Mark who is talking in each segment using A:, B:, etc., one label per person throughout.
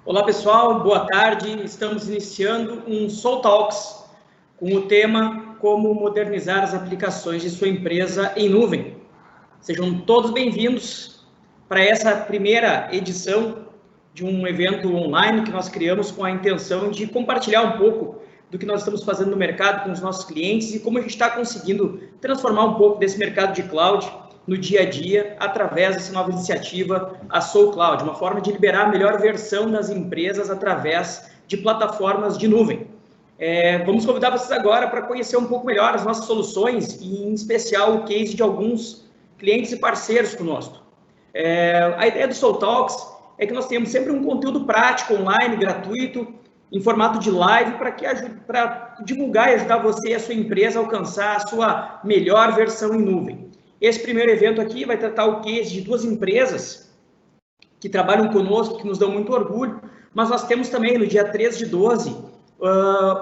A: Olá pessoal, boa tarde. Estamos iniciando um Soul Talks com o tema Como modernizar as aplicações de sua empresa em nuvem. Sejam todos bem-vindos para essa primeira edição de um evento online que nós criamos com a intenção de compartilhar um pouco do que nós estamos fazendo no mercado com os nossos clientes e como a gente está conseguindo transformar um pouco desse mercado de cloud no dia a dia, através dessa nova iniciativa, a Soul Cloud, uma forma de liberar a melhor versão das empresas através de plataformas de nuvem. Vamos convidar vocês agora para conhecer um pouco melhor as nossas soluções e, em especial, o case de alguns clientes e parceiros conosco. A ideia do Soul Talks é que nós tenhamos sempre um conteúdo prático, online, gratuito, em formato de live, para divulgar e ajudar você e a sua empresa a alcançar a sua melhor versão em nuvem. Esse primeiro evento aqui vai tratar o case de duas empresas que trabalham conosco, que nos dão muito orgulho, mas nós temos também, no dia 13/12,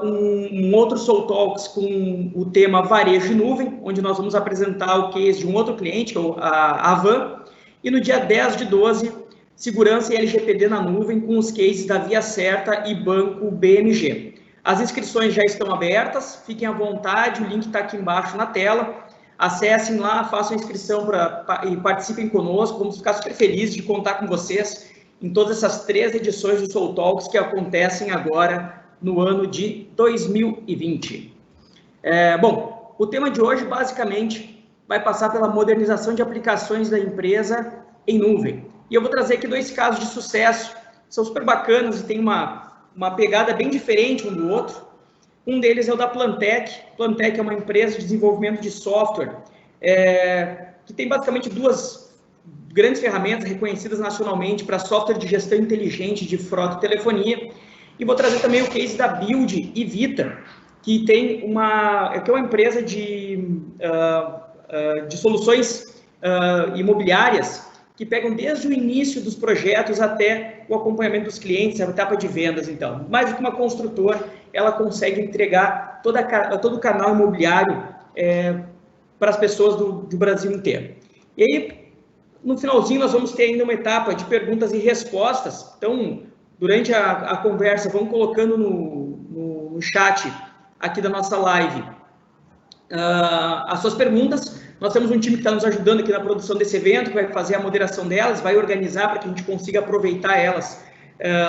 A: um outro Soul Talks com o tema Varejo e Nuvem, onde nós vamos apresentar o case de um outro cliente, que é a Avan, e no dia 10/12, Segurança e LGPD na Nuvem, com os cases da Via Certa e Banco BMG. As inscrições já estão abertas, fiquem à vontade, o link está aqui embaixo na tela. Acessem lá, façam a inscrição e participem conosco. Vamos ficar super felizes de contar com vocês em todas essas 3 edições do Soul Talks que acontecem agora no ano de 2020. Bom, o tema de hoje basicamente vai passar pela modernização de aplicações da empresa em nuvem. E eu vou trazer aqui 2 casos de sucesso, são super bacanas e tem uma pegada bem diferente um do outro. Um deles é o da Plantec. Plantec é uma empresa de desenvolvimento de software que tem basicamente 2 grandes ferramentas reconhecidas nacionalmente para software de gestão inteligente de frota e telefonia. E vou trazer também o case da Build e Vita, que é uma empresa de soluções imobiliárias que pegam desde o início dos projetos até o acompanhamento dos clientes, a etapa de vendas, então. Mais do que uma construtora, ela consegue entregar todo o canal imobiliário para as pessoas do Brasil inteiro. E aí, no finalzinho, nós vamos ter ainda uma etapa de perguntas e respostas. Então, durante a conversa, vão colocando no chat aqui da nossa live as suas perguntas. Nós temos um time que está nos ajudando aqui na produção desse evento, que vai fazer a moderação delas, vai organizar para que a gente consiga aproveitar elas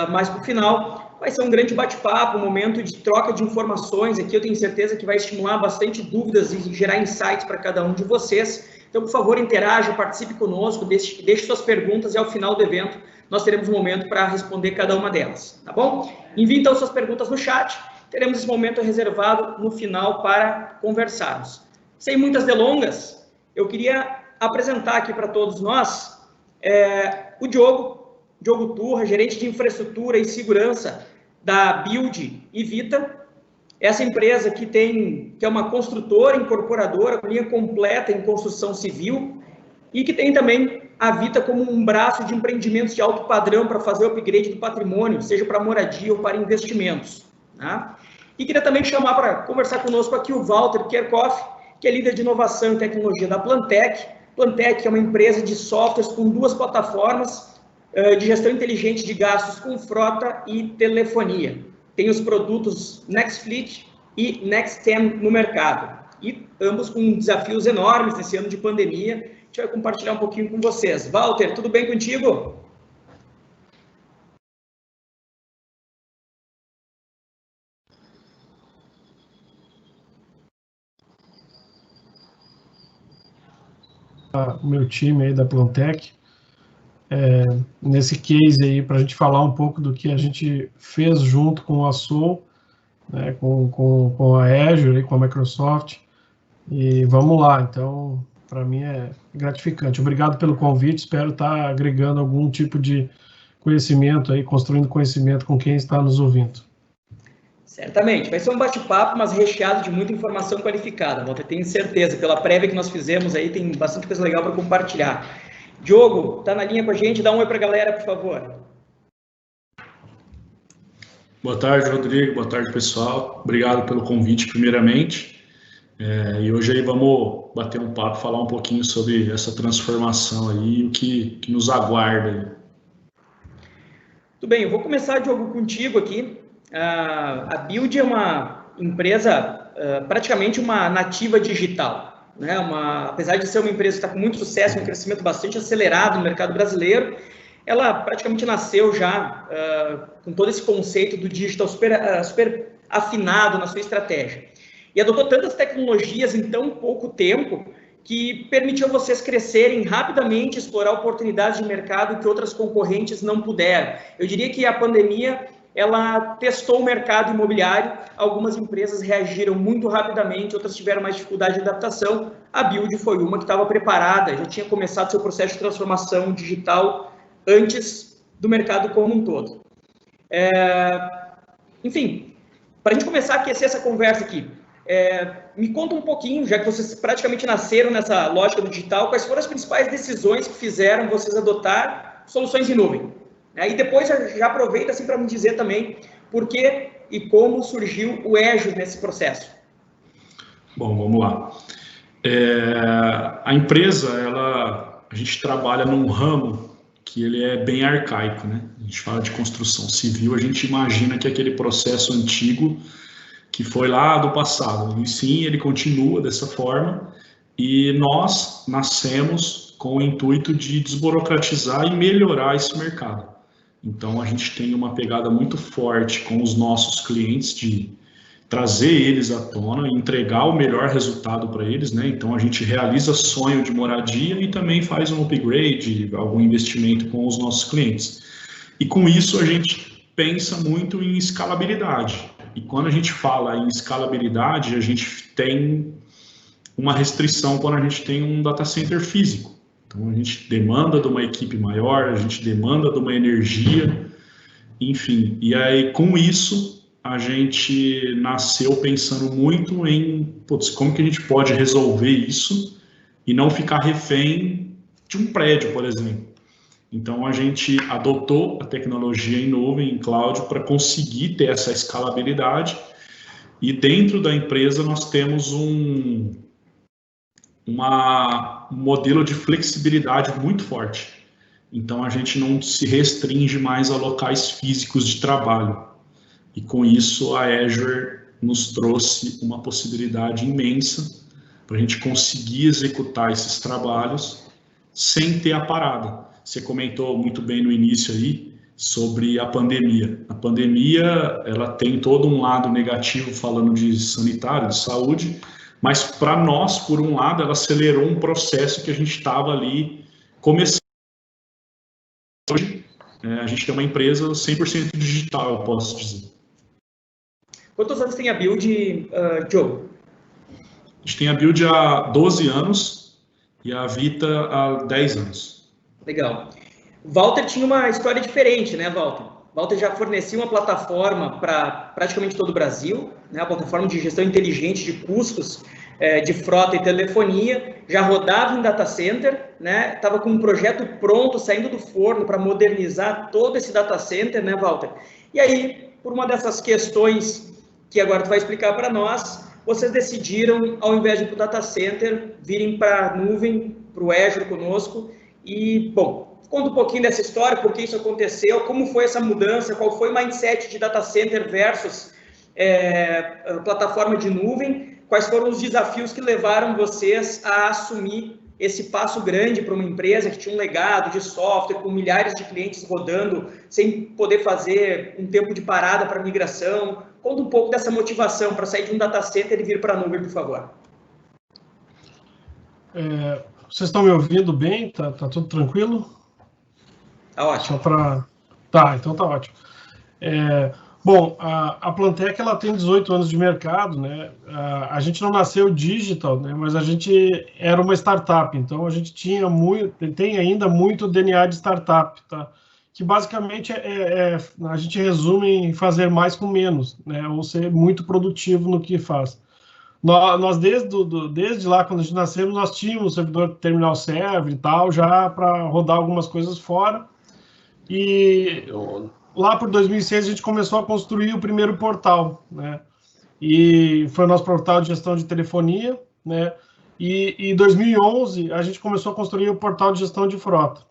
A: mais para o final. Vai ser um grande bate-papo, um momento de troca de informações aqui. Eu tenho certeza que vai estimular bastante dúvidas e gerar insights para cada um de vocês. Então, por favor, interaja, participe conosco, deixe suas perguntas e ao final do evento nós teremos um momento para responder cada uma delas, tá bom? Envie então suas perguntas no chat, teremos esse momento reservado no final para conversarmos. Sem muitas delongas, eu queria apresentar aqui para todos nós o Diogo Turra, gerente de infraestrutura e segurança da Build e Vita. Essa empresa que é uma construtora, incorporadora, com linha completa em construção civil e que tem também a Vita como um braço de empreendimentos de alto padrão para fazer o upgrade do patrimônio, seja para moradia ou para investimentos. Tá? E queria também chamar para conversar conosco aqui o Walter Kerkhoff, que é líder de inovação e tecnologia da Plantec. Plantec é uma empresa de softwares com 2 plataformas de gestão inteligente de gastos com frota e telefonia. Tem os produtos NextFleet e NextTem no mercado. E ambos com desafios enormes nesse ano de pandemia. A gente vai compartilhar um pouquinho com vocês. Walter, tudo bem contigo?
B: O meu time aí da Plantec, nesse case aí, para a gente falar um pouco do que a gente fez junto com a Soul, né, com a Azure, com a Microsoft, e vamos lá. Então, para mim é gratificante. Obrigado pelo convite, espero estar agregando algum tipo de conhecimento aí, construindo conhecimento com quem está nos ouvindo.
A: Certamente, vai ser um bate-papo, mas recheado de muita informação qualificada, Walter, tenho certeza, pela prévia que nós fizemos aí, tem bastante coisa legal para compartilhar. Diogo, tá na linha com a gente, dá um oi para a galera, por favor.
C: Boa tarde, Rodrigo, boa tarde, pessoal, obrigado pelo convite, primeiramente, e hoje aí vamos bater um papo, falar um pouquinho sobre essa transformação aí, o que nos aguarda aí.
A: Tudo bem, eu vou começar, Diogo, contigo aqui. A Build é uma empresa, praticamente uma nativa digital, né? Apesar de ser uma empresa que está com muito sucesso, um crescimento bastante acelerado no mercado brasileiro, ela praticamente nasceu já com todo esse conceito do digital super afinado na sua estratégia. E adotou tantas tecnologias em tão pouco tempo que permitiu vocês crescerem rapidamente, explorar oportunidades de mercado que outras concorrentes não puderam. Eu diria que a pandemia, ela testou o mercado imobiliário, algumas empresas reagiram muito rapidamente, outras tiveram mais dificuldade de adaptação. A Build foi uma que estava preparada, já tinha começado seu processo de transformação digital antes do mercado como um todo. Enfim, para a gente começar a aquecer essa conversa aqui, me conta um pouquinho, já que vocês praticamente nasceram nessa lógica do digital, quais foram as principais decisões que fizeram vocês adotar soluções em nuvem? E depois já aproveita assim, para me dizer também por que e como surgiu o Azure nesse processo.
C: Bom, vamos lá. A empresa, a gente trabalha num ramo que ele é bem arcaico, né? A gente fala de construção civil, a gente imagina que aquele processo antigo que foi lá do passado. E sim, ele continua dessa forma, e nós nascemos com o intuito de desburocratizar e melhorar esse mercado. Então, a gente tem uma pegada muito forte com os nossos clientes de trazer eles à tona, entregar o melhor resultado para eles, né? Então, a gente realiza sonho de moradia e também faz um upgrade, algum investimento com os nossos clientes. E com isso, a gente pensa muito em escalabilidade. E quando a gente fala em escalabilidade, a gente tem uma restrição quando a gente tem um data center físico. Então, a gente demanda de uma equipe maior, a gente demanda de uma energia, enfim. E aí, com isso, a gente nasceu pensando muito em como que a gente pode resolver isso e não ficar refém de um prédio, por exemplo. Então, a gente adotou a tecnologia em nuvem, em cloud, para conseguir ter essa escalabilidade. E dentro da empresa, nós temos um modelo de flexibilidade muito forte. Então, a gente não se restringe mais a locais físicos de trabalho. E com isso, a Azure nos trouxe uma possibilidade imensa para a gente conseguir executar esses trabalhos sem ter a parada. Você comentou muito bem no início aí sobre a pandemia. A pandemia, ela tem todo um lado negativo falando de sanitário, de saúde, mas para nós, por um lado, ela acelerou um processo que a gente estava ali começando. Hoje, a gente tem uma empresa 100% digital, eu posso dizer.
A: Quantos anos tem a Build, Diogo?
C: A gente tem a Build há 12 anos e a Vita há 10 anos.
A: Legal. O Walter tinha uma história diferente, né, Walter? Walter já fornecia uma plataforma para praticamente todo o Brasil, né, a plataforma de gestão inteligente de custos de frota e telefonia, já rodava em data center, né, estava com um projeto pronto, saindo do forno para modernizar todo esse data center, né, Walter? E aí, por uma dessas questões que agora tu vai explicar para nós, vocês decidiram, ao invés de ir para o data center, virem para a nuvem, para o Azure conosco. E, bom, conta um pouquinho dessa história, por que isso aconteceu, como foi essa mudança, qual foi o mindset de data center versus plataforma de nuvem, quais foram os desafios que levaram vocês a assumir esse passo grande para uma empresa que tinha um legado de software, com milhares de clientes rodando, sem poder fazer um tempo de parada para migração. Conta um pouco dessa motivação para sair de um data center e vir para a nuvem, por favor.
B: Vocês estão me ouvindo bem? Tá tudo tranquilo?
A: Tá ótimo.
B: Tá, então tá ótimo. Bom, a Plantec, ela tem 18 anos de mercado, né? A gente não nasceu digital, né? Mas a gente era uma startup, então a gente tem ainda muito DNA de startup, tá? Que basicamente a gente resume em fazer mais com menos, né? Ou ser muito produtivo no que faz. Nós desde lá, quando a gente nasceu, nós tínhamos um servidor terminal server e tal, já para rodar algumas coisas fora. E lá por 2006 a gente começou a construir o primeiro portal, né? E foi o nosso portal de gestão de telefonia, né? E em 2011 a gente começou a construir o portal de gestão de frota.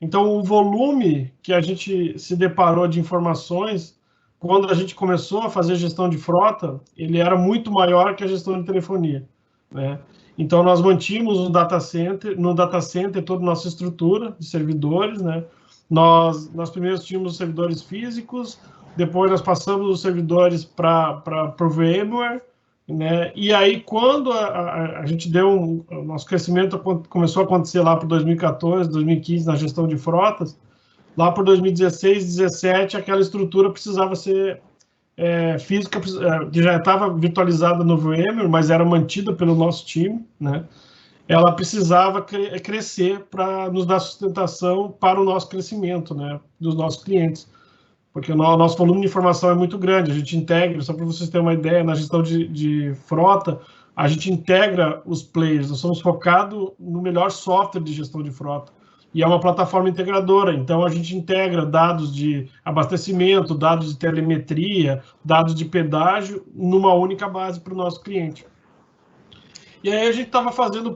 B: Então, o volume que a gente se deparou de informações, quando a gente começou a fazer gestão de frota, ele era muito maior que a gestão de telefonia, né? Então, nós mantínhamos no data center toda a nossa estrutura de servidores, né? Nós primeiro tínhamos servidores físicos, depois nós passamos os servidores para o VMware, né? E aí, quando a gente deu o nosso crescimento começou a acontecer lá para 2014, 2015, na gestão de frotas, lá por 2016, 2017, aquela estrutura precisava ser física, que já estava virtualizada no VMware, mas era mantida pelo nosso time, né? Ela precisava crescer para nos dar sustentação para o nosso crescimento, né, dos nossos clientes. Porque o nosso volume de informação é muito grande, a gente integra, só para vocês terem uma ideia, na gestão de frota, a gente integra os players, nós somos focados no melhor software de gestão de frota. E é uma plataforma integradora, então a gente integra dados de abastecimento, dados de telemetria, dados de pedágio, numa única base para o nosso cliente. E aí a gente estava fazendo o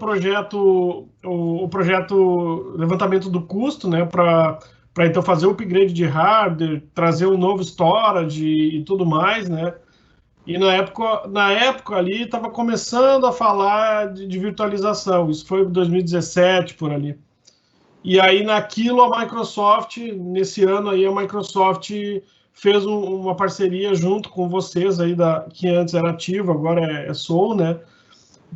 B: projeto levantamento do custo, né, para então fazer o upgrade de hardware, trazer um novo storage e tudo mais, né? E na época ali estava começando a falar de virtualização, isso foi em 2017 por ali. E aí naquilo a Microsoft, nesse ano aí a Microsoft fez uma parceria junto com vocês aí, que antes era Ativo, agora é Soul, né?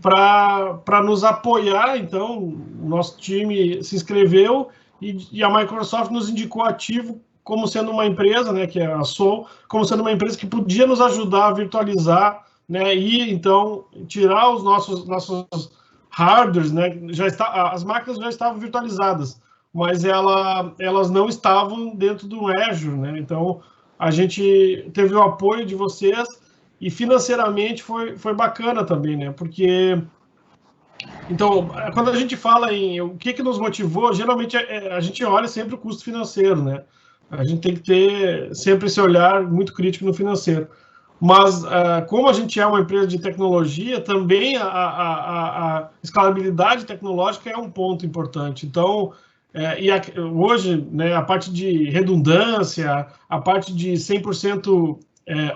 B: Para nos apoiar. Então o nosso time se inscreveu e a Microsoft nos indicou Ativo como sendo uma empresa, né, que é a Soul, como sendo uma empresa que podia nos ajudar a virtualizar, né, e então tirar os nossos hardwares, né, as máquinas já estavam virtualizadas, mas elas não estavam dentro do Azure, né, então a gente teve o apoio de vocês e financeiramente foi bacana também, né, porque então, quando a gente fala em o que nos motivou, geralmente a gente olha sempre o custo financeiro, né? A gente tem que ter sempre esse olhar muito crítico no financeiro. Mas, como a gente é uma empresa de tecnologia, também a escalabilidade tecnológica é um ponto importante. Então, hoje, né, a parte de redundância, a parte de 100%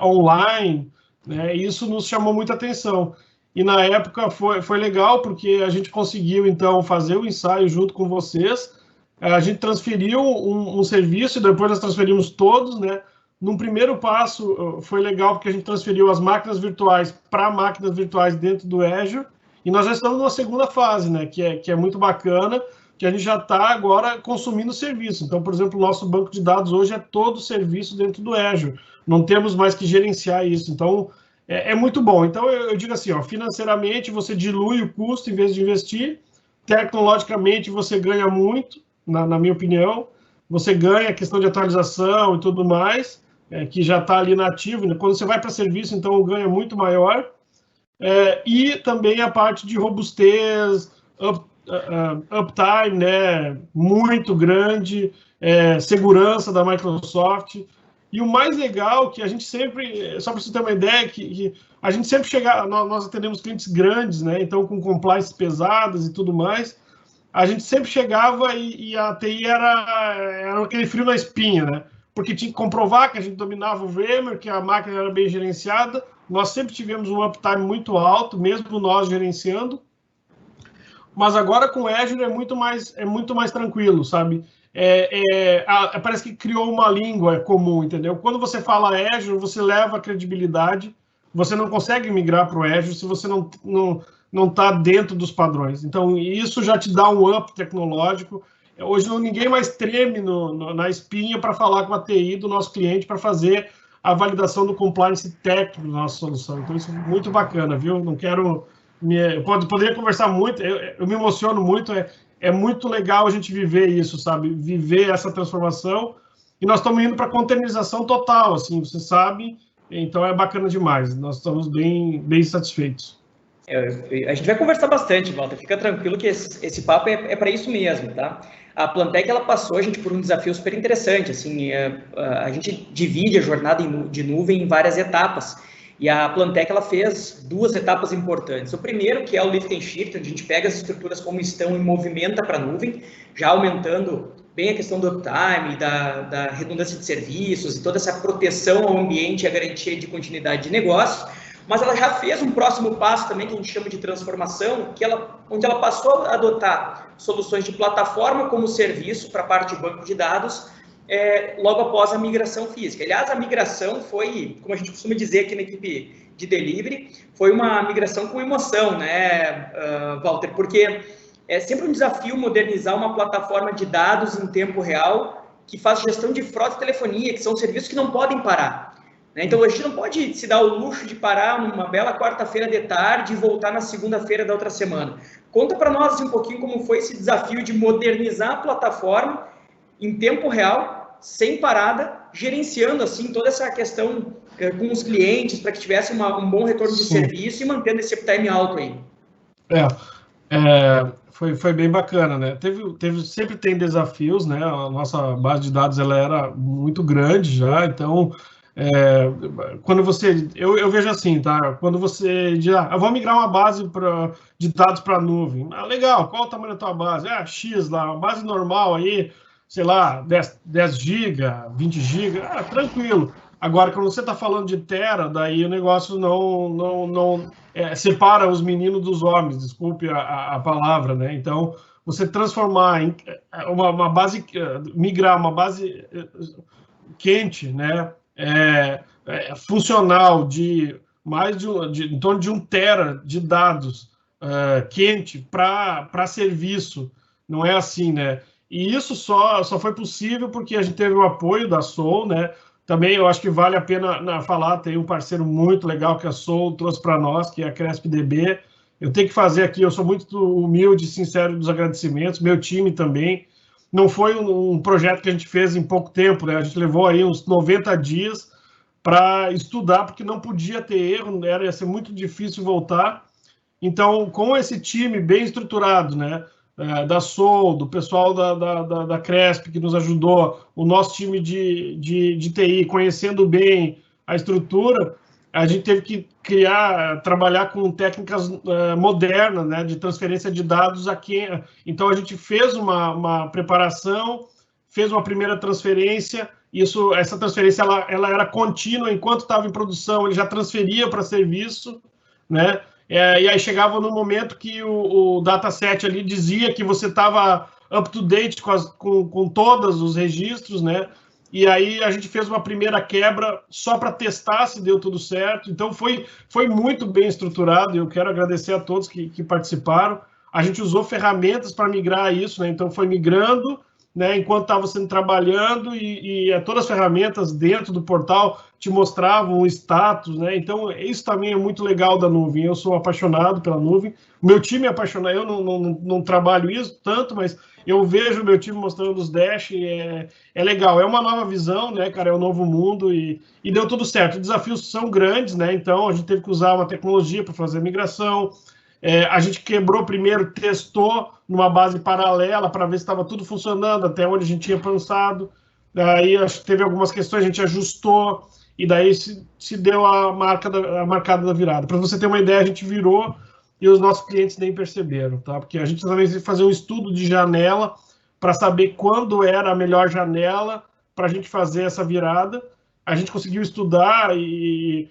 B: online, né, isso nos chamou muita atenção. E na época foi legal, porque a gente conseguiu, então, fazer o ensaio junto com vocês. A gente transferiu um serviço e depois nós transferimos todos, né? Num primeiro passo, foi legal, porque a gente transferiu as máquinas virtuais para máquinas virtuais dentro do Azure. E nós já estamos numa segunda fase, né? Que é muito bacana, que a gente já está agora consumindo serviço. Então, por exemplo, o nosso banco de dados hoje é todo serviço dentro do Azure. Não temos mais que gerenciar isso. Então, é muito bom. Então, eu digo assim, ó, financeiramente você dilui o custo em vez de investir, tecnologicamente você ganha muito, na minha opinião, você ganha a questão de atualização e tudo mais, que já está ali nativo, né? Quando você vai para serviço, então o ganho é muito maior, e também a parte de robustez, uptime, né? Muito grande, segurança da Microsoft. E o mais legal que a gente sempre, só para você ter uma ideia, que a gente sempre chega, nós atendemos clientes grandes, né? Então com compliance pesadas e tudo mais, a gente sempre chegava e a TI era aquele frio na espinha, né? Porque tinha que comprovar que a gente dominava o VMware, que a máquina era bem gerenciada. Nós sempre tivemos um uptime muito alto, mesmo nós gerenciando. Mas agora com o Azure é muito mais tranquilo, sabe? Parece que criou uma língua comum, entendeu? Quando você fala Azure, você leva a credibilidade. Você não consegue migrar para o Azure se você não está dentro dos padrões. Então, isso já te dá um up tecnológico. Hoje, ninguém mais treme na espinha para falar com a TI do nosso cliente para fazer a validação do compliance técnico da nossa solução. Então, isso é muito bacana, viu? Não quero... Poderia conversar muito, eu me emociono muito, é muito legal a gente viver isso, sabe? Viver essa transformação. E nós estamos indo para containerização total, assim, você sabe. Então, é bacana demais. Nós estamos bem satisfeitos.
A: A gente vai conversar bastante, Walter. Fica tranquilo que esse papo é para isso mesmo, tá? A Plantec, ela passou, gente, por um desafio super interessante, assim, a gente divide a jornada de nuvem em várias etapas, e a Plantec, ela fez 2 etapas importantes. O primeiro, que é o lift and shift, onde a gente pega as estruturas como estão e movimenta para a nuvem, já aumentando bem a questão do uptime, da redundância de serviços e toda essa proteção ao ambiente e a garantia de continuidade de negócio, mas ela já fez um próximo passo também, que a gente chama de transformação, onde ela passou a adotar soluções de plataforma como serviço para a parte de banco de dados, logo após a migração física. Aliás, a migração foi, como a gente costuma dizer aqui na equipe de delivery, foi uma migração com emoção, né, Walter? Porque é sempre um desafio modernizar uma plataforma de dados em tempo real que faz gestão de frota e telefonia, que são serviços que não podem parar. Então, a gente não pode se dar o luxo de parar numa bela quarta-feira de tarde e voltar na segunda-feira da outra semana. Conta para nós assim, um pouquinho como foi esse desafio de modernizar a plataforma em tempo real, sem parada, gerenciando assim toda essa questão com os clientes para que tivesse um bom retorno de serviço e mantendo esse uptime alto aí.
B: Foi bem bacana, né? Sempre tem desafios, né? A nossa base de dados ela era muito grande já, então quando você, eu vejo assim, tá? Quando você diz, eu vou migrar uma base de dados para a nuvem, legal, qual o tamanho da tua base? X lá, uma base normal aí, sei lá, 10 GB, 20 GB, tranquilo. Agora, quando você está falando de tera, daí o negócio não separa os meninos dos homens, desculpe a palavra, né? Então, você transformar em uma base, migrar uma base quente, né? Funcional de em torno de 1 tera de dados quente para serviço, não é assim, né? E isso só foi possível porque a gente teve o apoio da Soul, né? Também eu acho que vale a pena falar, tem um parceiro muito legal que a Soul trouxe para nós, que é a CrespDB. Eu tenho que fazer aqui, eu sou muito humilde e sincero dos agradecimentos, meu time também. Não foi um projeto que a gente fez em pouco tempo, né? A gente levou aí uns 90 dias para estudar, porque não podia ter erro, ia ser muito difícil voltar. Então, com esse time bem estruturado, né? Da Soul, do pessoal da Cresp, que nos ajudou, o nosso time de TI, conhecendo bem a estrutura, a gente teve que trabalhar com técnicas modernas, né, de transferência de dados aqui. Então, a gente fez uma preparação, fez uma primeira transferência, essa transferência ela era contínua, enquanto estava em produção, ele já transferia para serviço, né? E aí chegava no momento que o dataset ali dizia que você estava up to date com todos os registros, né? E aí a gente fez uma primeira quebra só para testar se deu tudo certo. Então foi muito bem estruturado e eu quero agradecer a todos que participaram. A gente usou ferramentas para migrar isso, né? Então foi migrando, né, enquanto estava sendo trabalhando e todas as ferramentas dentro do portal te mostravam o status, né? Então isso também é muito legal da nuvem. Eu sou apaixonado pela nuvem, o meu time é apaixonado. Eu não trabalho isso tanto, mas eu vejo o meu time mostrando os dash, é legal, é uma nova visão, né, cara, é um novo mundo e deu tudo certo. Os desafios são grandes, né? Então a gente teve que usar uma tecnologia para fazer a migração. A gente quebrou primeiro, testou numa base paralela para ver se estava tudo funcionando, até onde a gente tinha pensado. Daí acho que teve algumas questões, a gente ajustou, e daí se deu a marcada da virada. Para você ter uma ideia, a gente virou e os nossos clientes nem perceberam, tá? Porque a gente também teve que fazer um estudo de janela para saber quando era a melhor janela para a gente fazer essa virada. A gente conseguiu estudar e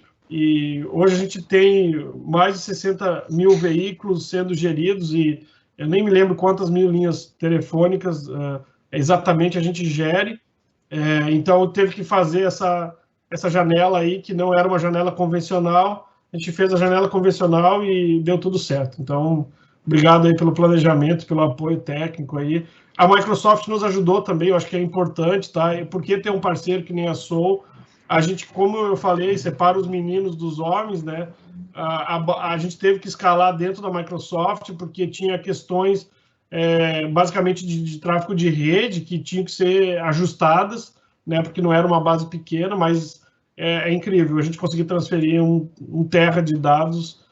B: hoje a gente tem mais de 60 mil veículos sendo geridos e eu nem me lembro quantas mil linhas telefônicas exatamente a gente gere. Então, teve que fazer essa janela aí, que não era uma janela convencional. A gente fez a janela convencional e deu tudo certo. Então, obrigado aí pelo planejamento, pelo apoio técnico aí. A Microsoft nos ajudou também, eu acho que é importante, tá? E por que ter um parceiro que nem a Soul? A gente, como eu falei, separa os meninos dos homens, né? A gente teve que escalar dentro da Microsoft porque tinha questões basicamente de tráfego de rede que tinham que ser ajustadas, né? Porque não era uma base pequena, mas é incrível. A gente conseguiu transferir um tera de dados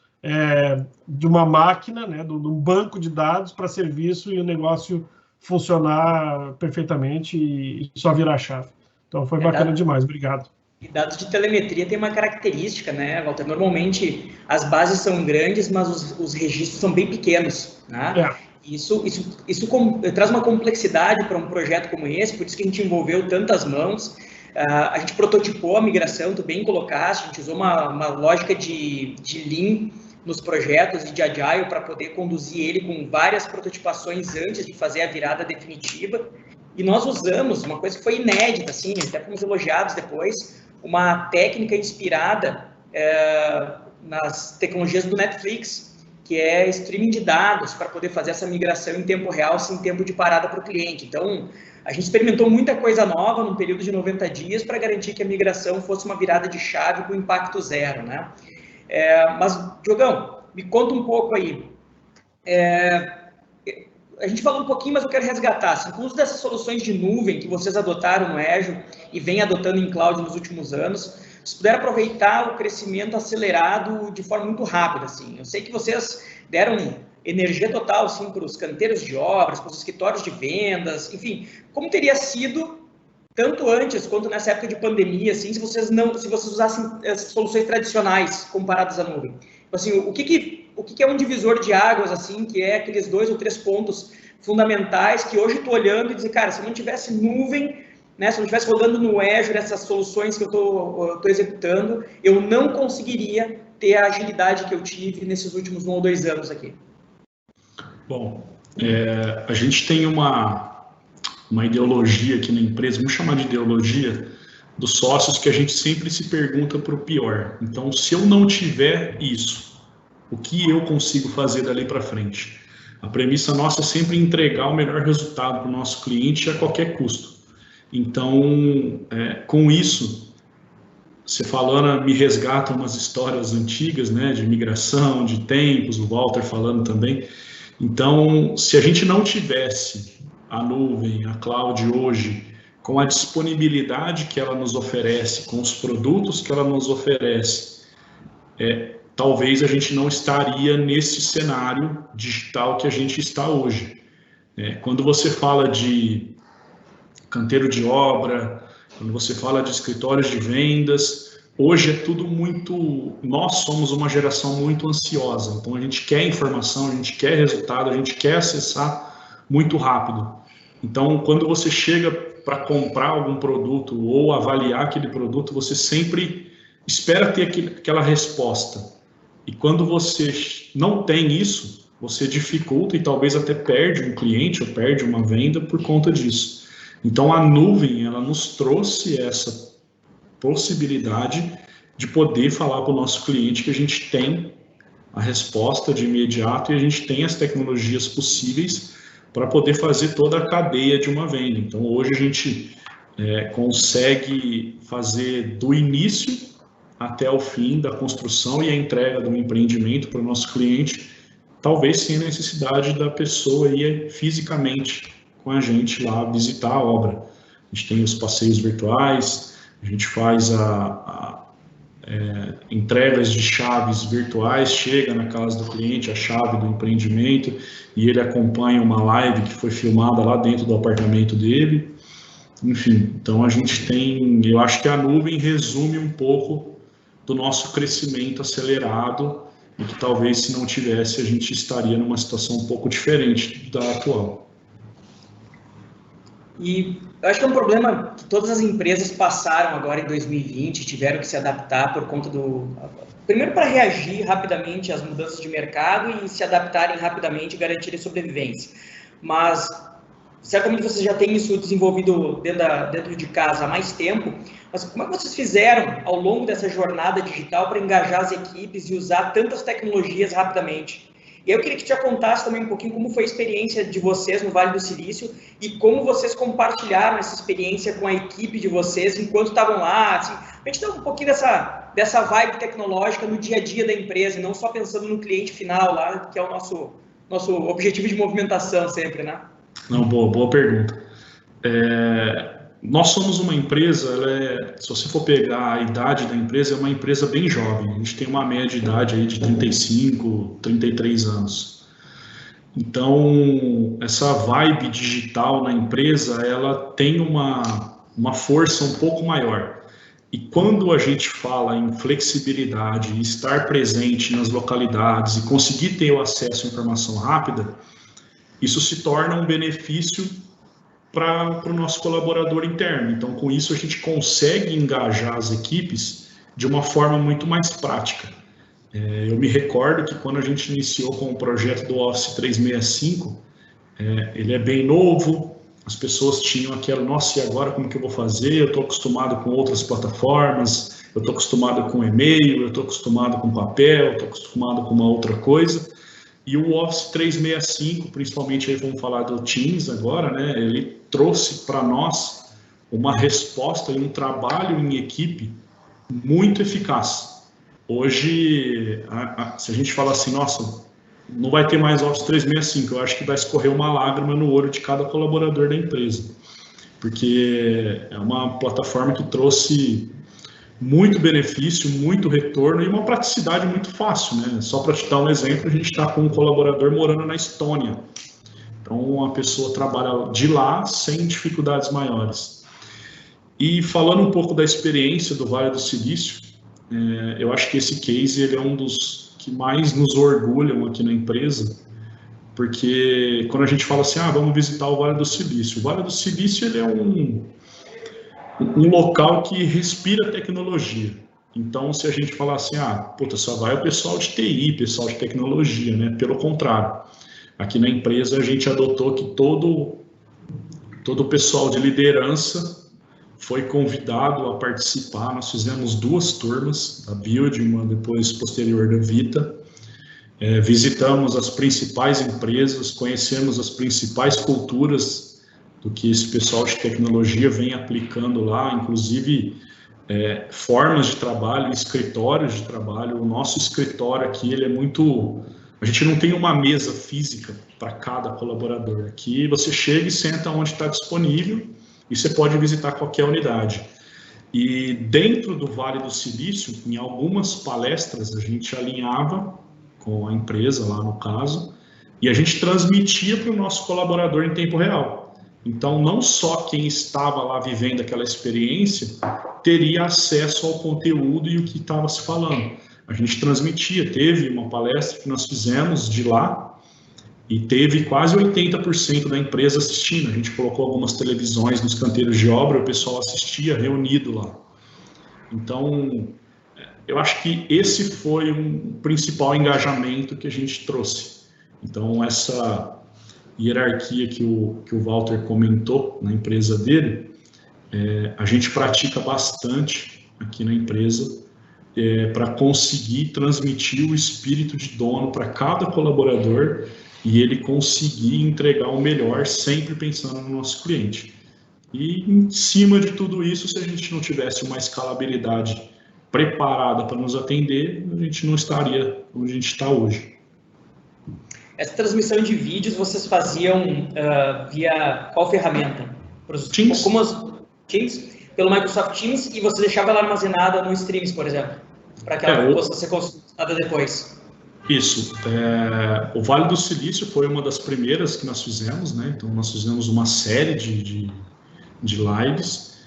B: de uma máquina, né? De um banco de dados para serviço e o negócio funcionar perfeitamente e só virar a chave. Então foi bacana demais. Obrigado.
A: E dados de telemetria tem uma característica, né, Walter? Normalmente as bases são grandes, mas os registros são bem pequenos, né? Isso traz uma complexidade para um projeto como esse, por isso que a gente envolveu tantas mãos. A gente prototipou a migração, tu bem colocaste, a gente usou uma lógica de Lean nos projetos e de Agile para poder conduzir ele com várias prototipações antes de fazer a virada definitiva. E nós usamos uma coisa que foi inédita, assim, até fomos elogiados depois, uma técnica inspirada nas tecnologias do Netflix, que é streaming de dados para poder fazer essa migração em tempo real, sem tempo de parada para o cliente. Então, a gente experimentou muita coisa nova num período de 90 dias para garantir que a migração fosse uma virada de chave com impacto zero, né? Mas, Diogão, me conta um pouco aí. A gente falou um pouquinho, mas eu quero resgatar. Assim, com o uso dessas soluções de nuvem que vocês adotaram no Azure e vem adotando em cloud nos últimos anos, vocês puderam aproveitar o crescimento acelerado de forma muito rápida, assim. Eu sei que vocês deram energia total, assim, para os canteiros de obras, para os escritórios de vendas, enfim. Como teria sido, tanto antes quanto nessa época de pandemia, assim, se vocês usassem as soluções tradicionais comparadas à nuvem? Assim, o que é um divisor de águas, assim, que é aqueles 2 ou 3 pontos fundamentais que hoje estou olhando e dizer, cara, se não tivesse nuvem, né, se eu não estivesse rodando no Azure essas soluções que eu estou executando, eu não conseguiria ter a agilidade que eu tive nesses últimos 1 ou 2 anos aqui.
C: Bom, a gente tem uma ideologia aqui na empresa, vamos chamar de ideologia, dos sócios, que a gente sempre se pergunta para o pior. Então, se eu não tiver isso, o que eu consigo fazer dali para frente? A premissa nossa é sempre entregar o melhor resultado para o nosso cliente a qualquer custo. Então, com isso, você falando, me resgata umas histórias antigas, né, de migração, de tempos, o Walter falando também. Então, se a gente não tivesse a nuvem, a cloud hoje, com a disponibilidade que ela nos oferece, com os produtos que ela nos oferece, talvez a gente não estaria nesse cenário digital que a gente está hoje. Quando você fala de canteiro de obra, quando você fala de escritórios de vendas, hoje é tudo muito... Nós somos uma geração muito ansiosa, então a gente quer informação, a gente quer resultado, a gente quer acessar muito rápido. Então, quando você chega para comprar algum produto ou avaliar aquele produto, você sempre espera ter aquela resposta. E quando você não tem isso, você dificulta e talvez até perde um cliente ou perde uma venda por conta disso. Então, a nuvem, ela nos trouxe essa possibilidade de poder falar para o nosso cliente que a gente tem a resposta de imediato e a gente tem as tecnologias possíveis para poder fazer toda a cadeia de uma venda. Então, hoje a gente consegue fazer do início até o fim da construção e a entrega do empreendimento para o nosso cliente, talvez sem a necessidade da pessoa ir fisicamente com a gente lá visitar a obra. A gente tem os passeios virtuais, a gente faz entregas de chaves virtuais, chega na casa do cliente a chave do empreendimento e ele acompanha uma live que foi filmada lá dentro do apartamento dele. Enfim, então a gente tem, eu acho que a nuvem resume um pouco do nosso crescimento acelerado e que talvez se não tivesse a gente estaria numa situação um pouco diferente da atual.
A: E eu acho que é um problema que todas as empresas passaram agora em 2020, tiveram que se adaptar por conta primeiro para reagir rapidamente às mudanças de mercado e se adaptarem rapidamente e garantirem sobrevivência. Mas certamente vocês já têm isso desenvolvido dentro de casa há mais tempo, mas como é que vocês fizeram ao longo dessa jornada digital para engajar as equipes e usar tantas tecnologias rapidamente? E eu queria que tu já contasse também um pouquinho como foi a experiência de vocês no Vale do Silício e como vocês compartilharam essa experiência com a equipe de vocês enquanto estavam lá, assim, a gente dá um pouquinho dessa vibe tecnológica no dia a dia da empresa, e não só pensando no cliente final lá, que é o nosso objetivo de movimentação sempre, né?
C: Não, boa pergunta. Nós somos uma empresa, se você for pegar a idade da empresa, é uma empresa bem jovem. A gente tem uma média de idade aí de 35, 33 anos. Então, essa vibe digital na empresa, ela tem uma força um pouco maior. E quando a gente fala em flexibilidade, estar presente nas localidades e conseguir ter o acesso à informação rápida, isso se torna um benefício para o nosso colaborador interno. Então, com isso, a gente consegue engajar as equipes de uma forma muito mais prática. Eu me recordo que quando a gente iniciou com o projeto do Office 365, ele é bem novo, as pessoas tinham aquela, nossa, e agora como que eu vou fazer? Eu estou acostumado com outras plataformas, eu estou acostumado com e-mail, eu estou acostumado com papel, eu estou acostumado com uma outra coisa. E o Office 365, principalmente aí vamos falar do Teams agora, né? Ele trouxe para nós uma resposta e um trabalho em equipe muito eficaz. Hoje, se a gente fala assim, nossa, não vai ter mais Office 365, eu acho que vai escorrer uma lágrima no olho de cada colaborador da empresa, porque é uma plataforma que trouxe muito benefício, muito retorno e uma praticidade muito fácil, né? Só para te dar um exemplo, a gente está com um colaborador morando na Estônia, então a pessoa trabalha de lá sem dificuldades maiores. E falando um pouco da experiência do Vale do Silício, eu acho que esse case ele é um dos que mais nos orgulham aqui na empresa, porque quando a gente fala assim, vamos visitar o Vale do Silício, o Vale do Silício ele é um local que respira tecnologia. Então, se a gente falar assim, puta, só vai o pessoal de TI, pessoal de tecnologia, né? Pelo contrário, aqui na empresa a gente adotou que todo o pessoal de liderança foi convidado a participar. Nós fizemos 2 turmas, a Build, uma depois posterior da Vita. Visitamos as principais empresas, conhecemos as principais culturas do que esse pessoal de tecnologia vem aplicando lá, inclusive formas de trabalho, escritórios de trabalho. O nosso escritório aqui, ele é muito... A gente não tem uma mesa física para cada colaborador. Aqui você chega e senta onde está disponível e você pode visitar qualquer unidade. E dentro do Vale do Silício, em algumas palestras, a gente alinhava com a empresa lá no caso, e a gente transmitia para o nosso colaborador em tempo real. Então, não só quem estava lá vivendo aquela experiência teria acesso ao conteúdo e o que estava se falando. A gente transmitia, teve uma palestra que nós fizemos de lá, e teve quase 80% da empresa assistindo. A gente colocou algumas televisões nos canteiros de obra, o pessoal assistia reunido lá. Então, eu acho que esse foi um principal engajamento que a gente trouxe. Então, essa hierarquia que o Walter comentou na empresa dele, a gente pratica bastante aqui na empresa para conseguir transmitir o espírito de dono para cada colaborador e ele conseguir entregar o melhor, sempre pensando no nosso cliente. E em cima de tudo isso, se a gente não tivesse uma escalabilidade preparada para nos atender, a gente não estaria onde a gente está hoje.
A: Essa transmissão de vídeos vocês faziam via qual ferramenta?
C: Teams.
A: Teams? Pelo Microsoft Teams, e você deixava ela armazenada no Streams, por exemplo, para que ela possa ser consultada depois.
C: Isso. O Vale do Silício foi uma das primeiras que nós fizemos, né? Então, nós fizemos uma série de lives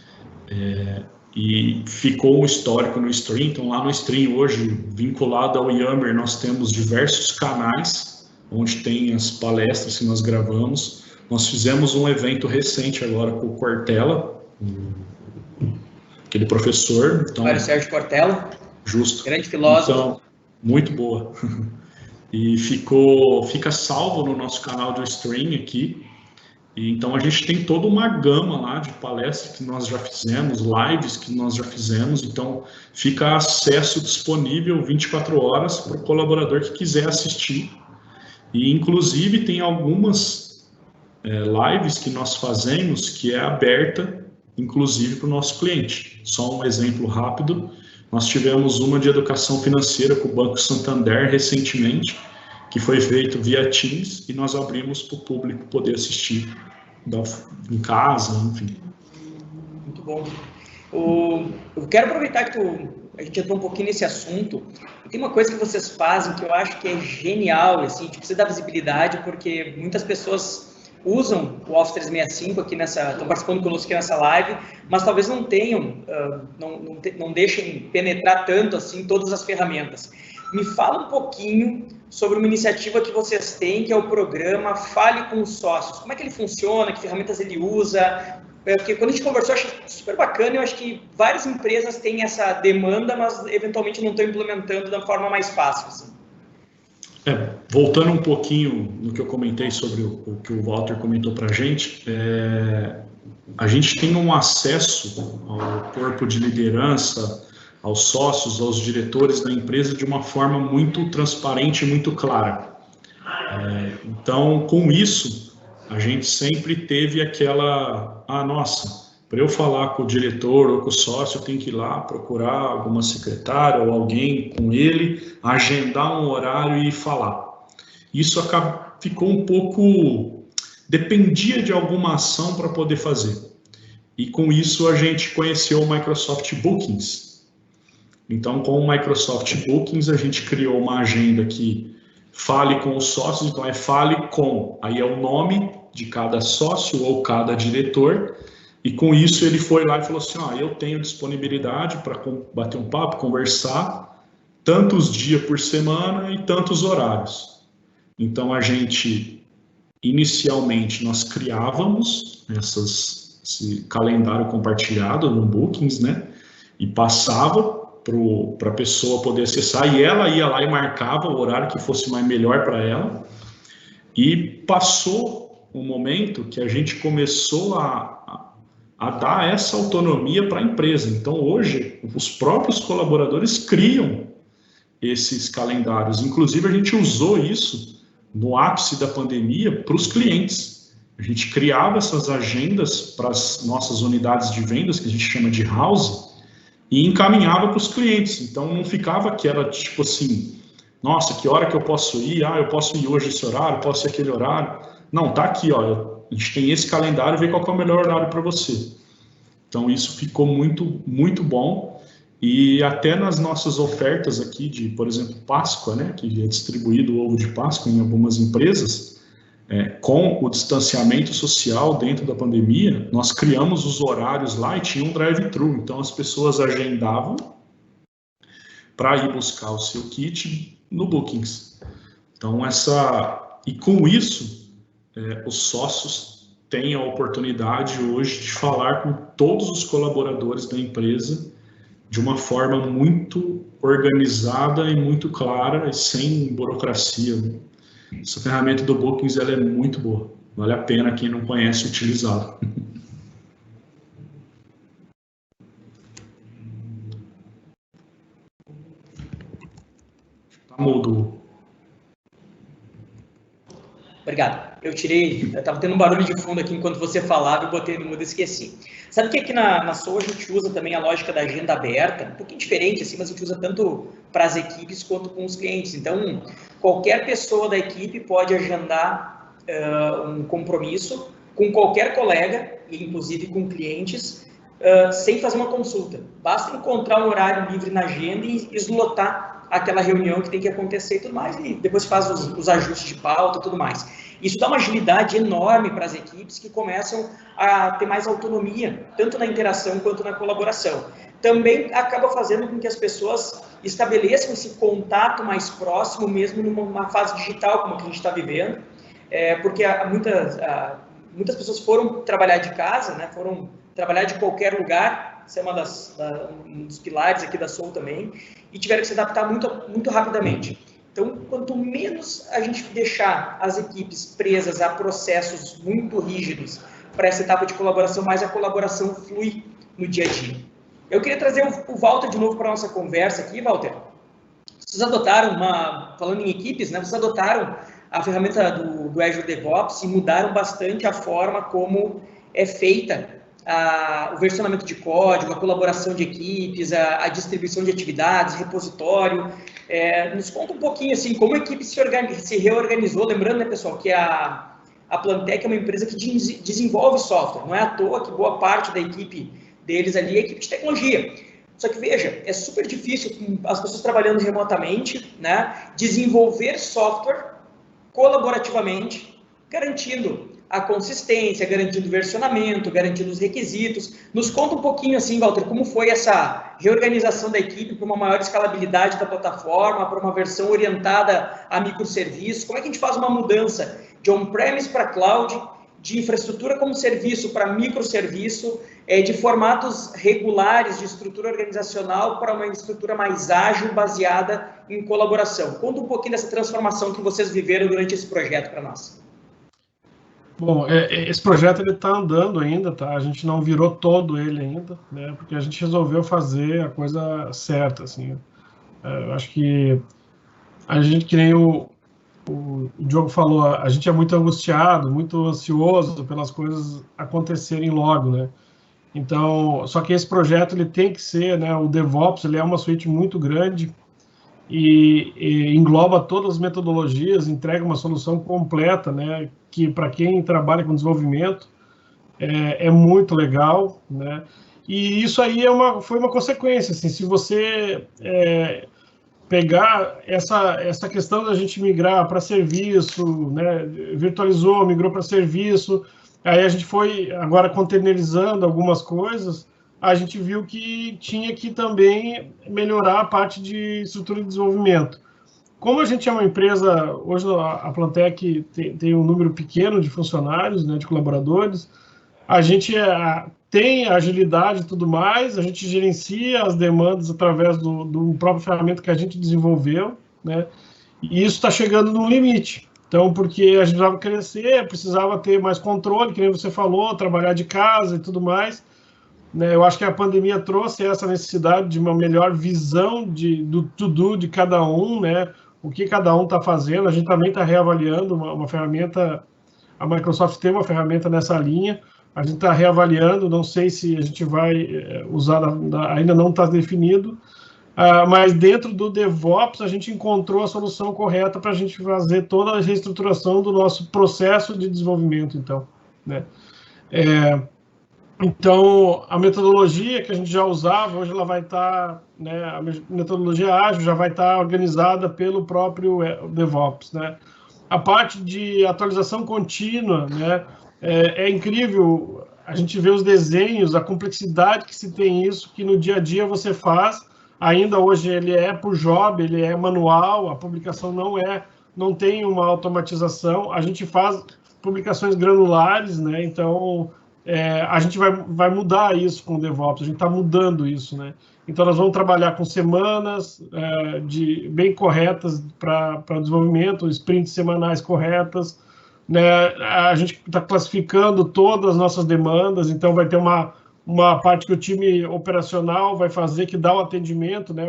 C: e ficou um histórico no Stream. Então, lá no Stream, hoje, vinculado ao Yammer, nós temos diversos canais onde tem as palestras que nós gravamos. Nós fizemos um evento recente agora com o Cortella, aquele professor. Então,
A: Mário Sérgio Cortella.
C: Justo.
A: Grande filósofo.
C: Então, muito boa. E fica salvo no nosso canal do Stream aqui. E então a gente tem toda uma gama lá de palestras que nós já fizemos, lives que nós já fizemos. Então fica acesso disponível 24 horas para o colaborador que quiser assistir. E inclusive tem algumas lives que nós fazemos que é aberta, inclusive para o nosso cliente. Só um exemplo rápido. Nós tivemos uma de educação financeira com o Banco Santander recentemente, que foi feito via Teams, e nós abrimos para o público poder assistir em casa, enfim.
A: Muito bom. Eu quero aproveitar que a gente entrou um pouquinho nesse assunto. Tem uma coisa que vocês fazem que eu acho que é genial, assim, a gente precisa dar visibilidade, porque muitas pessoas usam o Office 365 aqui estão participando conosco aqui nessa live, mas talvez não tenham, não deixem penetrar tanto assim todas as ferramentas. Me fala um pouquinho sobre uma iniciativa que vocês têm, que é o programa Fale com os Sócios. Como é que ele funciona, que ferramentas ele usa? Porque quando a gente conversou, eu achei super bacana, eu acho que várias empresas têm essa demanda, mas eventualmente não estão implementando da forma mais fácil. Assim.
C: Voltando um pouquinho no que eu comentei sobre o que o Walter comentou para a gente tem um acesso ao corpo de liderança, aos sócios, aos diretores da empresa de uma forma muito transparente e muito clara. Então, com isso, a gente sempre teve aquela, nossa, para eu falar com o diretor ou com o sócio, eu tenho que ir lá procurar alguma secretária ou alguém com ele, agendar um horário e falar. Isso ficou um pouco, dependia de alguma ação para poder fazer. E com isso a gente conheceu o Microsoft Bookings. Então, com o Microsoft Bookings, a gente criou uma agenda que fale com os sócios, então fale com, aí é o nome de cada sócio ou cada diretor, e com isso ele foi lá e falou assim, eu tenho disponibilidade para bater um papo, conversar, tantos dias por semana e tantos horários. Então, inicialmente, nós criávamos esse calendário compartilhado no Bookings, né? E passava para a pessoa poder acessar, e ela ia lá e marcava o horário que fosse melhor para ela. E passou um momento que a gente começou a dar essa autonomia para a empresa. Então, hoje, os próprios colaboradores criam esses calendários. Inclusive, a gente usou isso no ápice da pandemia para os clientes. A gente criava essas agendas para as nossas unidades de vendas, que a gente chama de house, e encaminhava para os clientes. Então, não ficava aquela, tipo assim, nossa, que hora que eu posso ir? Eu posso ir hoje esse horário, posso ir aquele horário. Não, tá aqui, a gente tem esse calendário, vê qual é o melhor horário para você. Então, isso ficou muito, muito bom. E até nas nossas ofertas aqui de, por exemplo, Páscoa, né, que é distribuído o ovo de Páscoa em algumas empresas, com o distanciamento social dentro da pandemia, nós criamos os horários lá e tinha um drive-thru. Então, as pessoas agendavam para ir buscar o seu kit no Bookings. Então, e com isso, os sócios têm a oportunidade hoje de falar com todos os colaboradores da empresa de uma forma muito organizada e muito clara e sem burocracia. Né? Essa ferramenta do Bookings ela é muito boa. Vale a pena quem não conhece utilizá-la. Tá mudo.
A: Obrigado. Eu estava tendo um barulho de fundo aqui enquanto você falava e botei no mudo e esqueci. Sabe que aqui na Soul a gente usa também a lógica da agenda aberta, um pouquinho diferente assim, mas a gente usa tanto para as equipes quanto com os clientes. Então, qualquer pessoa da equipe pode agendar um compromisso com qualquer colega, inclusive com clientes, sem fazer uma consulta. Basta encontrar um horário livre na agenda e eslotar aquela reunião que tem que acontecer e tudo mais, e depois faz os ajustes de pauta e tudo mais. Isso dá uma agilidade enorme para as equipes que começam a ter mais autonomia, tanto na interação quanto na colaboração. Também acaba fazendo com que as pessoas estabeleçam esse contato mais próximo, mesmo numa fase digital como a que a gente está vivendo, porque muitas pessoas foram trabalhar de casa, né, foram trabalhar de qualquer lugar, isso é um dos pilares aqui da Soul também, e tiveram que se adaptar muito rapidamente. Então, quanto menos a gente deixar as equipes presas a processos muito rígidos para essa etapa de colaboração, mais a colaboração flui no dia a dia. Eu queria trazer o Walter de novo para a nossa conversa aqui, Walter. Vocês adotaram, falando em equipes, né, vocês adotaram a ferramenta do Azure DevOps e mudaram bastante a forma como é feita o versionamento de código, a colaboração de equipes, a distribuição de atividades, repositório. Nos conta um pouquinho assim, como a equipe se reorganizou, lembrando, né, pessoal, que a Plantec é uma empresa que desenvolve software, não é à toa que boa parte da equipe deles ali é equipe de tecnologia. Só que, veja, é super difícil, as pessoas trabalhando remotamente, né, desenvolver software colaborativamente, garantindo a consistência, garantindo o versionamento, garantindo os requisitos. Nos conta um pouquinho, assim, Walter, como foi essa reorganização da equipe para uma maior escalabilidade da plataforma, para uma versão orientada a microserviços. Como é que a gente faz uma mudança de on-premise para cloud, de infraestrutura como serviço para microserviço, de formatos regulares de estrutura organizacional para uma estrutura mais ágil, baseada em colaboração? Conta um pouquinho dessa transformação que vocês viveram durante esse projeto para nós.
B: Bom, esse projeto ele está andando ainda, tá? A gente não virou todo ele ainda, né? Porque a gente resolveu fazer a coisa certa, assim. Eu acho que a gente, que nem o Diogo falou, a gente é muito angustiado, muito ansioso pelas coisas acontecerem logo, né? Então, só que esse projeto ele tem que ser, né? O DevOps ele é uma suíte muito grande e engloba todas as metodologias, entrega uma solução completa, né? Que para quem trabalha com desenvolvimento é muito legal, né? E isso aí foi uma consequência, assim, se você pegar essa questão da gente migrar para serviço, né? Virtualizou, migrou para serviço, aí a gente foi agora containerizando algumas coisas, a gente viu que tinha que também melhorar a parte de estrutura de desenvolvimento. Como a gente é uma empresa, hoje a Plantec tem um número pequeno de funcionários, né, de colaboradores, a gente tem agilidade e tudo mais, a gente gerencia as demandas através do próprio ferramenta que a gente desenvolveu, né, e isso está chegando no limite. Então, porque a gente precisava crescer, precisava ter mais controle, que nem você falou, trabalhar de casa e tudo mais, né? Eu acho que a pandemia trouxe essa necessidade de uma melhor visão do to-do de cada um, né? O que cada um está fazendo. A gente também está reavaliando uma ferramenta, a Microsoft tem uma ferramenta nessa linha, a gente está reavaliando, não sei se a gente vai usar, ainda não está definido, mas dentro do DevOps a gente encontrou a solução correta para a gente fazer toda a reestruturação do nosso processo de desenvolvimento, então, né? Então, a metodologia que a gente já usava, hoje ela vai estar, né, a metodologia ágil já vai estar organizada pelo próprio DevOps, né? A parte de atualização contínua, né, é incrível, a gente vê os desenhos, a complexidade que se tem isso, que no dia a dia você faz, ainda hoje ele é por job, ele é manual, a publicação não tem uma automatização, a gente faz publicações granulares, né, então a gente vai mudar isso com o DevOps, a gente está mudando isso, né? Então, nós vamos trabalhar com semanas bem corretas para desenvolvimento, sprints semanais corretas, né? A gente está classificando todas as nossas demandas, então vai ter uma parte que o time operacional vai fazer, que dá o atendimento, né?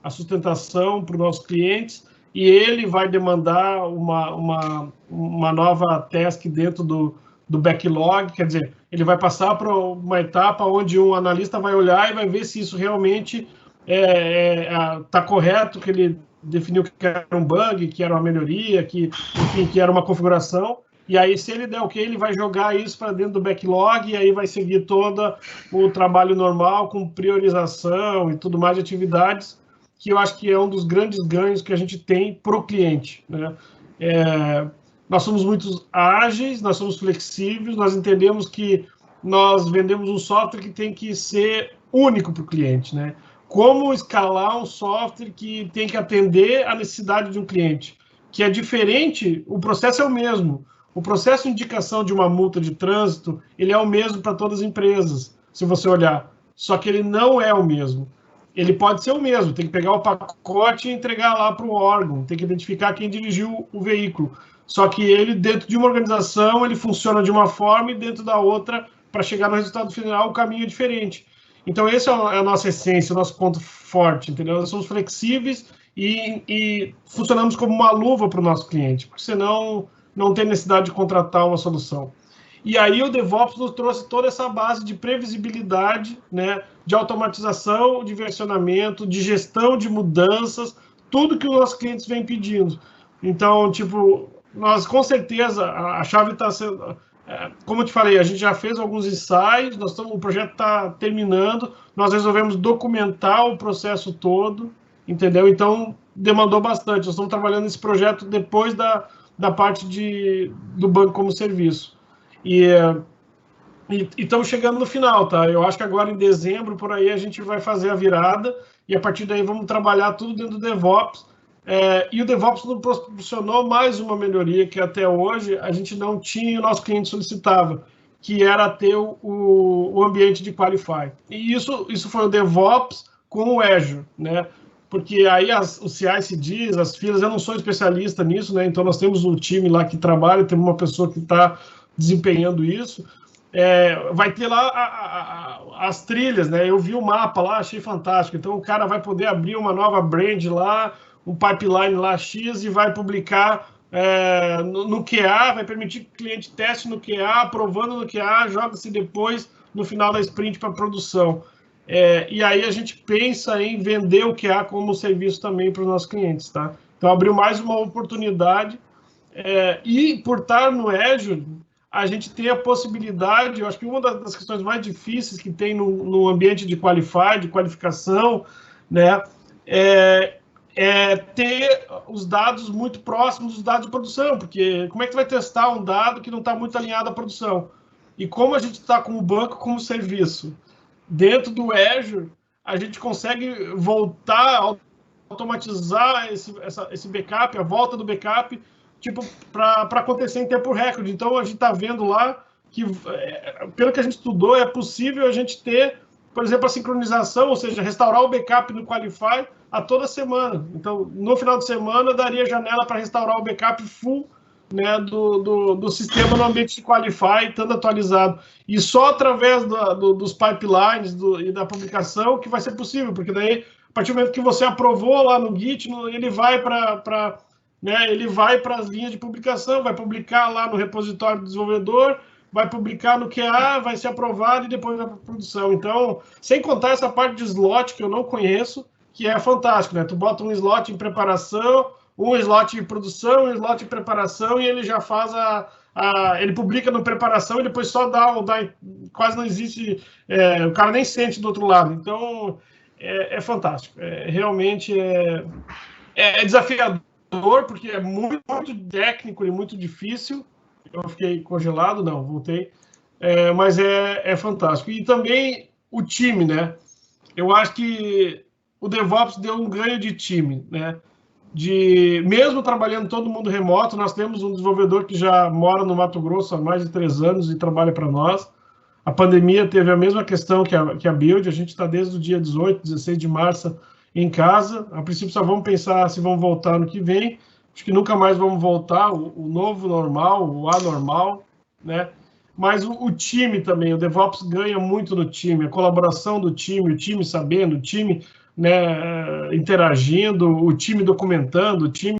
B: A sustentação para os nossos clientes, e ele vai demandar uma nova task dentro do backlog, quer dizer, ele vai passar para uma etapa onde um analista vai olhar e vai ver se isso realmente está correto, que ele definiu que era um bug, que era uma melhoria, que era uma configuração, e aí se ele der ok, ele vai jogar isso para dentro do backlog, e aí vai seguir todo o trabalho normal, com priorização e tudo mais de atividades, que eu acho que é um dos grandes ganhos que a gente tem para o cliente, né? Nós somos muito ágeis, nós somos flexíveis, nós entendemos que nós vendemos um software que tem que ser único para o cliente, né? Como escalar um software que tem que atender a necessidade de um cliente, que é diferente, o processo é o mesmo. O processo de indicação de uma multa de trânsito, ele é o mesmo para todas as empresas, se você olhar. Só que ele não é o mesmo. Ele pode ser o mesmo, tem que pegar o pacote e entregar lá para o órgão, tem que identificar quem dirigiu o veículo. Só que ele, dentro de uma organização, ele funciona de uma forma e dentro da outra, para chegar no resultado final, o caminho é diferente. Então, essa é a nossa essência, o nosso ponto forte, entendeu? Nós somos flexíveis e funcionamos como uma luva para o nosso cliente, porque senão não tem necessidade de contratar uma solução. E aí o DevOps nos trouxe toda essa base de previsibilidade, né, de automatização, de versionamento, de gestão de mudanças, tudo que os nossos clientes vêm pedindo. Então, tipo, nós com certeza, a chave está sendo... Como eu te falei, a gente já fez alguns ensaios, o projeto está terminando, nós resolvemos documentar o processo todo, entendeu? Então, demandou bastante. Nós estamos trabalhando nesse projeto depois da parte do banco como serviço. E estamos chegando no final, tá? Eu acho que agora em dezembro, por aí, a gente vai fazer a virada e a partir daí vamos trabalhar tudo dentro do DevOps. E o DevOps nos proporcionou mais uma melhoria que até hoje a gente não tinha e o nosso cliente solicitava, que era ter o ambiente de Qualify. E isso foi o DevOps com o Azure, né? Porque aí os CI/CDs, as filas, eu não sou especialista nisso, né? Então nós temos um time lá que trabalha, temos uma pessoa que está desempenhando isso. Vai ter lá as trilhas, né? Eu vi o mapa lá, achei fantástico. Então o cara vai poder abrir uma nova brand lá, um pipeline lá X e vai publicar no QA, vai permitir que o cliente teste no QA, aprovando no QA, joga-se depois no final da sprint para produção. E aí a gente pensa em vender o QA como serviço também para os nossos clientes, tá? Então abriu mais uma oportunidade e por estar no Azure, a gente tem a possibilidade, eu acho que uma das questões mais difíceis que tem no ambiente de Qualify, de qualificação, né, ter os dados muito próximos dos dados de produção, porque como é que você vai testar um dado que não está muito alinhado à produção? E como a gente está com o banco como serviço dentro do Azure, a gente consegue voltar, automatizar esse backup, a volta do backup, tipo, para acontecer em tempo recorde. Então, a gente está vendo lá que, pelo que a gente estudou, é possível a gente ter, por exemplo, a sincronização, ou seja, restaurar o backup no Qualify a toda semana. Então, no final de semana, daria janela para restaurar o backup full, né, do sistema no ambiente de Qualify, estando atualizado. E só através dos pipelines e da publicação que vai ser possível, porque daí, a partir do momento que você aprovou lá no Git, ele vai para as linhas de publicação, vai publicar lá no repositório do desenvolvedor, vai publicar no QA, vai ser aprovado e depois vai para a produção. Então, sem contar essa parte de slot que eu não conheço, que é fantástico, né? Tu bota um slot em preparação, um slot de produção, um slot de preparação, e ele já faz ele publica no preparação e depois só dá quase não existe, o cara nem sente do outro lado. Então, é fantástico. Realmente é desafiador, porque é muito, muito técnico e muito difícil. Eu fiquei congelado, não, voltei. Mas é fantástico. E também o time, né? Eu acho que o DevOps deu um ganho de time, né? Mesmo trabalhando todo mundo remoto, nós temos um desenvolvedor que já mora no Mato Grosso há mais de 3 anos e trabalha para nós. A pandemia teve a mesma questão que a Build, a gente está desde o dia 18, 16 de março em casa. A princípio só vamos pensar se vamos voltar no que vem. Acho que nunca mais vamos voltar, o novo normal, o anormal, né? Mas o time também, o DevOps ganha muito no time, a colaboração do time, o time sabendo, o time, né, interagindo, o time documentando, o time